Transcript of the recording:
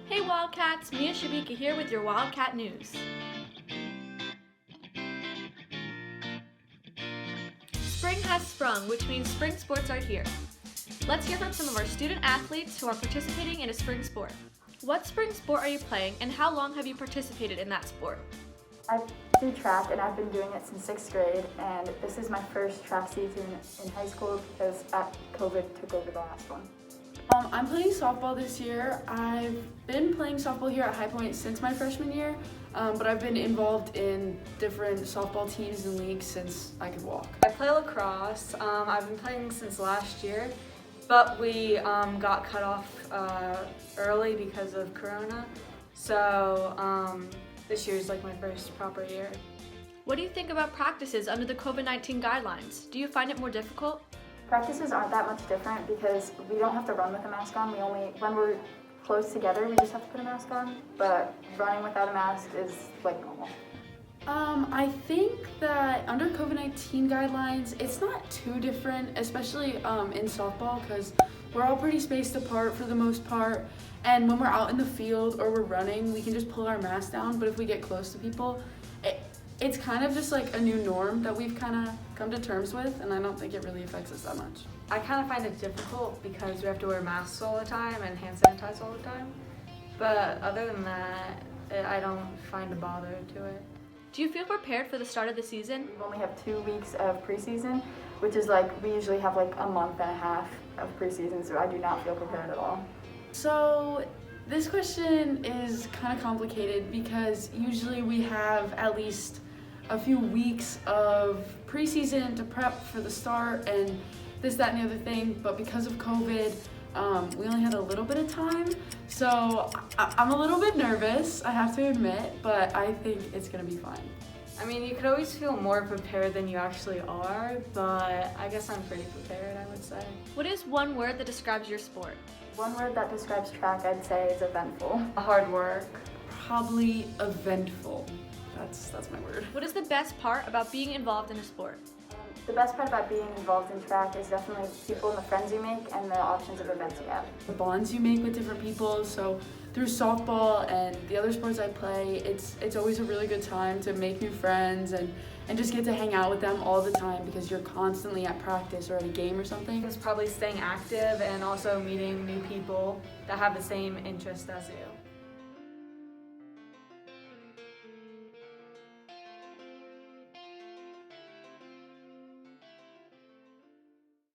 Hey Wildcats, Mia Shabika here with your Wildcat News. Spring has sprung, which means spring sports are here. Let's hear from some of our student athletes who are participating in a spring sport. What spring sport are you playing and how long have you participated in that sport? I do track and I've been doing it since 6th grade, and this is my first track season in high school because COVID took over the last one. I'm playing softball this year. I've been playing softball here at High Point since my freshman year, but I've been involved in different softball teams and leagues since I could walk. I play lacrosse. I've been playing since last year, but we got cut off early because of Corona. So this year is like my first proper year. What do you think about practices under the COVID-19 guidelines? Do you find it more difficult? Practices aren't that much different because we don't have to run with a mask on. When we're close together, we just have to put a mask on, but running without a mask is like normal. I think that under COVID-19 guidelines, it's not too different, especially in softball, because we're all pretty spaced apart for the most part. And when we're out in the field or we're running, we can just pull our mask down. But if we get close to people, it's kind of just like a new norm that we've kind of come to terms with, and I don't think it really affects us that much. I kind of find it difficult because we have to wear masks all the time and hand sanitize all the time. But other than that, I don't find a bother to it. Do you feel prepared for the start of the season? We only have 2 weeks of preseason, which is like we usually have like a month and a half of preseason, so I do not feel prepared at all. So this question is kind of complicated because usually we have at least a few weeks of preseason to prep for the start and this, that, and the other thing, but because of COVID, we only had a little bit of time, so I'm a little bit nervous, I have to admit, but I think it's gonna be fine. I mean, you could always feel more prepared than you actually are, but I guess I'm pretty prepared, I would say. What is one word that describes your sport? One word that describes track, I'd say, is eventful. Hard work. Probably eventful. That's my word. What is the best part about being involved in a sport? The best part about being involved in track is definitely people and the friends you make and the options of events you have. The bonds you make with different people, so through softball and the other sports I play, it's always a really good time to make new friends and just get to hang out with them all the time because you're constantly at practice or at a game or something. It's probably staying active and also meeting new people that have the same interest as you.